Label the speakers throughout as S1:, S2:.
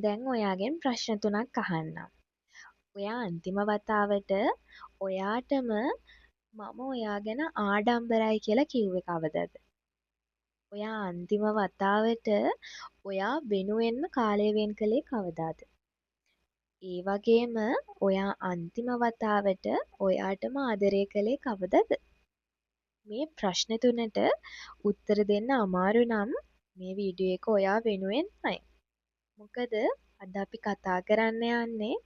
S1: දැන් ඔයාගෙන් ප්‍රශ්න 3ක් අහන්නම්. ඔයා අන්තිම වතාවට ඔයාටම මම ඔයා ගැන ආඩම්බරයි කියලා කිව්වේ කවදද? ඔයා අන්තිම වතාවට ඔයා වෙනුවෙන්ම කාලය වෙන් කළේ කවදාද? ඒ වගේම ඔයා අන්තිම වතාවට ඔයාටම ආදරය කළේ කවදද? මේ ප්‍රශ්න 3ට උත්තර දෙන්න අමාරු නම් මේ වීඩියෝ එක ඔයා වෙනුවෙන්මයි. මොකද අද අපි කතා කරන්න යන්නේ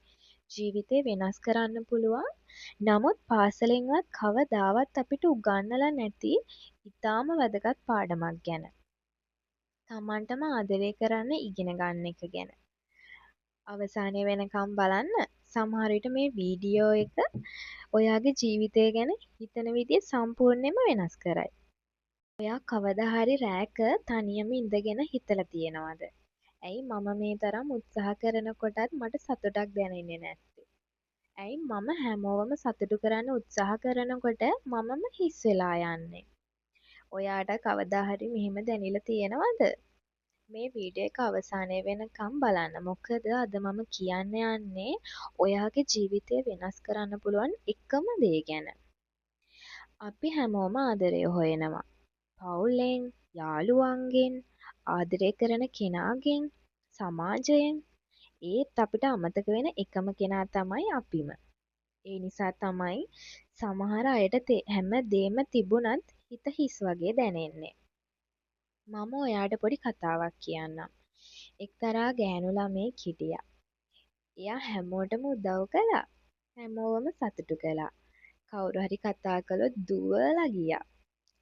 S1: ජීවිතේ වෙනස් කරන්න පුළුවන් නමුත් පාසලෙන්වත් කවදාවත් අපිට උගන්වලා නැති ඉතාම වැදගත් පාඩමක් ගැන. තමන්ටම ආදරය කරන්න ඉගෙන ගන්න එක ගැන. අවසානය වෙනකම් බලන්න. සමහර විට මේ වීඩියෝ එක ඔයාගේ ජීවිතය ගැන හිතන විදිය සම්පූර්ණයෙන්ම වෙනස් කරයි. ඔයා කවදා හරි රෑක තනියම ඉඳගෙන හිතලා තියෙනවද? ඇයි මම මේ තරම් උත්සාහ කරනකොටත් මට සතුටක් දැනෙන්නේ නැත්තේ? ඇයි මම හැමෝවම සතුටු කරන්න උත්සාහ කරනකොට මමම හිස් වෙලා යන්නේ? ඔයාට කවදා හරි මෙහෙම දැනිලා තියෙනවද? මේ වීඩියෝ එක අවසානය වෙනකම් බලන්න. මොකද අද මම කියන්න යන්නේ ඔයාගේ ජීවිතය වෙනස් කරන්න පුළුවන් එකම දේ ගැන. අපි හැමෝම ආදරය හොයනවා. පවුලෙන්, යාළුවන්ගෙන්, ආදරය කරන කෙනාගෙන්, සමාජයෙන්. ඒත් අපිට අමතක වෙන එකම කෙනා තමයි අපිම. ඒ නිසා තමයි සමහර අයට හැම දේම තිබුණත් හිත හිස් වගේ දැනෙන්නේ. මම ඔයාට පොඩි කතාවක් කියන්නම්. එක්තරා ගෑනු ළමයෙක් හිටියා. එයා හැමෝටම උදව් කළා. හැමෝවම සතුටු කළා. කවුරු හරි කතා කළොත් දුවලා ගියා.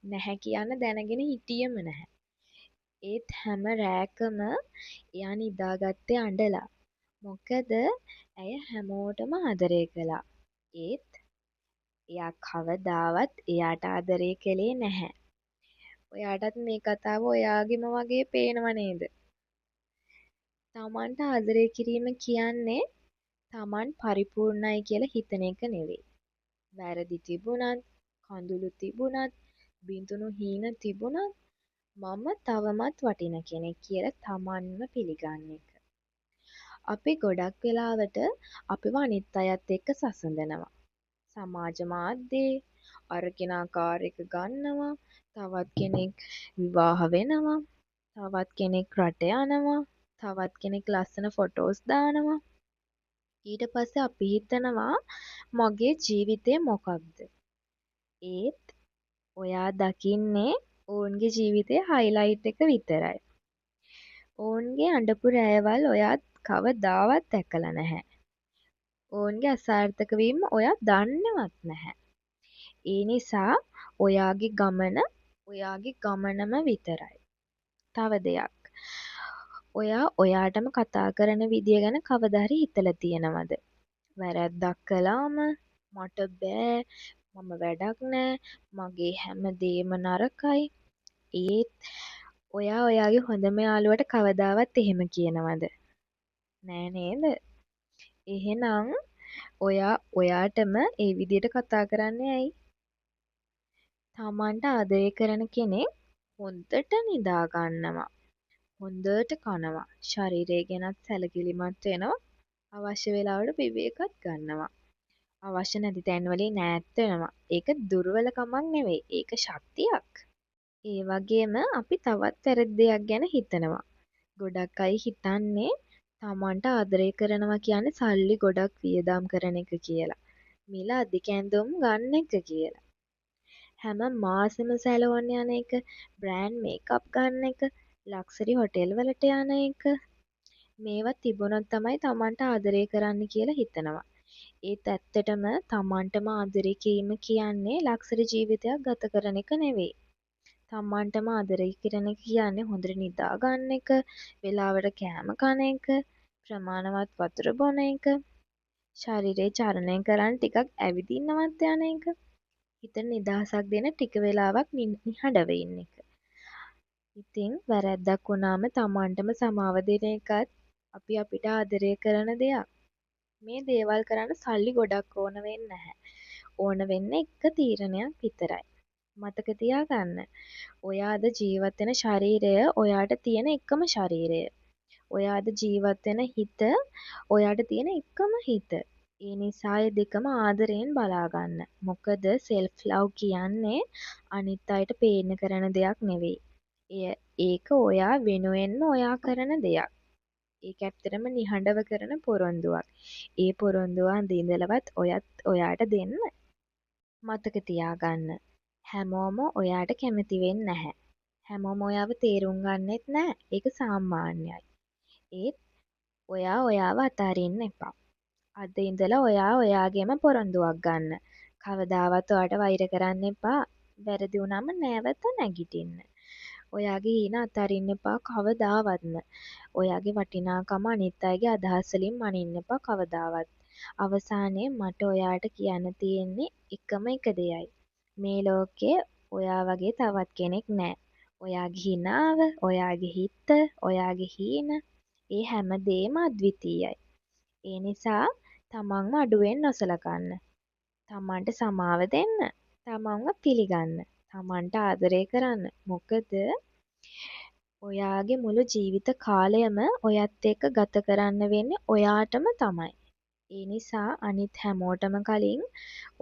S1: නැහැ කියන්න දැනගෙන හිටියෙම නැහැ. ඒත් හැම රෑකම එයා නිදාගත්තේ අඬලා. මොකද ඇය හැමෝටම ආදරය කළා. ඒත් එයා කවදාවත් එයාට ආදරය කළේ නැහැ. ඔයාටත් මේ කතාව ඔයාගෙම වගේ පේනව නේද? තමන්ට ආදරය කිරීම කියන්නේ තමන් පරිපූර්ණයි කියලා හිතන එක නෙවෙයි. වැරදි තිබුණත්, කඳුළු තිබුණත්, බිඳුණු හීන තිබුණත් මම තවමත් වටින කෙනෙක් කියලා තමන්ම පිළිගන්න එක. අපි ගොඩක් වෙලාවට අපිව අනිත් අයත් එක්ක සසඳනවා. සමාජ මාධ්‍යේ අර කෙනා කාර් එක ගන්නවා, තවත් කෙනෙක් විවාහ වෙනවා, තවත් කෙනෙක් රට යනවා, තවත් කෙනෙක් ලස්සන ෆොටෝස් දානවා. ඊට පස්සේ අපි හිතනවා මගේ ජීවිතේ මොකක්ද? ඒත් ඔයා දකින්නේ ඔවුන්ගේ ජීවිතේ හයිලයිට් එක විතරයි. ඔවුන්ගේ අඬපු රෑවල් ඔයා කවදාවත් දැකලා නැහැ. ඔවුන්ගේ අසාර්ථක වීම ඔයා දන්නේවත් නැහැ. ඒ නිසා ඔයාගේ ගමනම විතරයි. තව දෙයක්. ඔයා ඔයාටම කතා කරන විදිය ගැන කවදා හරි හිතලා තියෙනවද? වැරැද්දක් කළාම මට බෑ, මම වැඩක් නෑ, මගේ හැමදේම නරකයි. ඒත් ඔයා ඔයාගේ හොඳම යාළුවට කවදාවත් එහෙම කියනවද? නෑ නේද? එහෙනම් ඔයා ඔයාටම ඒ විදියට කතා කරන්නේ ඇයි? තමන්ට ආදරය කරන කෙනෙක් හොඳට නිදා ගන්නවා. හොඳට කනවා. ශරීරය ගැනත් සැලකිලිමත් වෙනවා. අවශ්‍ය වෙලාවට විවේකත් ගන්නවා. අවශ්‍ය නැති තැන්වලින් ඈත් වෙනවා. ඒක දුර්වලකමක් නෙවෙයි. ඒක ශක්තියක්. ඒ වගේම අපි තවත් වැරදි දෙයක් ගැන හිතනවා. ගොඩක් අය හිතන්නේ තමන්ට ආදරය කරනවා කියන්නේ සල්ලි ගොඩක් වියදම් කරන එක කියලා. මිල අධික ඇඳුම් ගන්න එක කියලා. හැම මාසෙම සැලොන් යන එක, බ්‍රෑන්ඩ් මේකප් ගන්න එක, ලක්සරි හොටෙල් වලට යන එක. මේවා තිබුණොත් තමයි තමන්ට ආදරය කරන්න කියලා හිතනවා. ඒත් ඇත්තටම තමන්ටම ආදරය කිරීම කියන්නේ ලක්සරි ජීවිතයක් ගත කරන එක නෙවෙයි. තමන්ටම ආදරය කරන එක කියන්නේ හොඳට නිදා ගන්න එක, වෙලාවට කෑම කන එක, ප්‍රමාණවත් වතුර බොන එක, ශරීරය චලනය කරන්න ටිකක් ඇවිදින්නවත් යන එක, හිතට නිදහසක් දෙන ටික වෙලාවක් නිහඬව ඉන්න එක. ඉතින් වැරැද්දක් වුණාම තමන්ටම සමාව දෙන එකත් අපි අපිට ආදරය කරන දෙයක්. මේ දේවල් කරන්න සල්ලි ගොඩක් ඕන වෙන්නේ නැහැ. ඕන වෙන්නේ එක තීරණයක් විතරයි. මතක තියාගන්න. ඔයා අද ජීවත් වෙන ශරීරය ඔයාට තියෙන එකම ශරීරය. ඔයාද ජීවත් වෙන හිත ඔයාට තියෙන එකම හිත. ඒ නිසා ඒ දෙකම ආදරයෙන් බලා ගන්න. මොකද self love කියන්නේ අනිත් අයට පේන්න කරන දෙයක් නෙවෙයි. ඒක ඔයා වෙනුවෙන්ම ඔයා කරන දෙයක්. ඒක ඇත්තටම නිහඬව කරන පොරොන්දුවක්. ඒ පොරොන්දුව අද ඉඳලවත් ඔයත් ඔයාට දෙන්න. මතක තියාගන්න. හැමෝම ඔයාට කැමති වෙන්නේ නැහැ. හැමෝම ඔයාව තේරුම් ගන්නෙත් නැහැ. ඒක සාමාන්‍යයි. ඒත් ඔයා ඔයාව අතාරින්න එපා. අද ඉඳලා ඔයා ඔයාගේම පොරොන්දුවක් ගන්න. කවදාවත් ඔයාට වෛර කරන්න එපා. වැරදි වුණාම නැවත නැගිටින්න. ඔයාගේ හීන අතාරින්න එපා කවදාවත්ම. ඔයාගේ වටිනාකම අනිත් අයගේ අදහස් වලින් මනින්න එපා කවදාවත්. අවසානයේ මට ඔයාට කියන්න තියෙන්නේ එකම එක දෙයයි. මේ ලෝකේ ඔයා වගේ තවත් කෙනෙක් නෑ. ඔයාගේ හිනාව, ඔයාගේ හිත, ඔයාගේ හීන ඒ හැමදේම අද්විතීයයි. ඒ නිසා තමන්ව අඩුවෙන් නොසලකන්න. තමන්ට සමාව දෙන්න. තමන්ව පිළිගන්න. තමන්ට ආදරය කරන්න. මොකද ඔයාගේ මුළු ජීවිත කාලයම ඔයත් එක්ක ගත කරන්න වෙන්නේ ඔයාටම තමයි. ඒ නිසා අනිත් හැමෝටම කලින්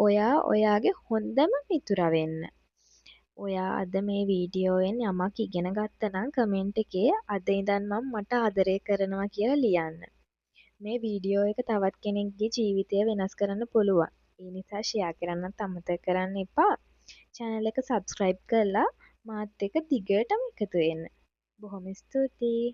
S1: ඔයා ඔයාගේ හොඳම මිතුරා වෙන්න. ඔයා අද මේ වීඩියෝවෙන් යමක් ඉගෙන ගත්තා නම් කමෙන්ට් එකේ අද ඉඳන් මම මට ආදරය කරනවා කියලා ලියන්න. මේ වීඩියෝ එක තවත් කෙනෙක්ගේ ජීවිතය වෙනස් කරන්න පුළුවන්. ඒ නිසා ෂෙයා කරන්නත් අමතක කරන්න එපා. channel එක subscribe කරලා මාත් එක්ක දිගටම එකතු වෙන්න. බොහොම ස්තුතියි.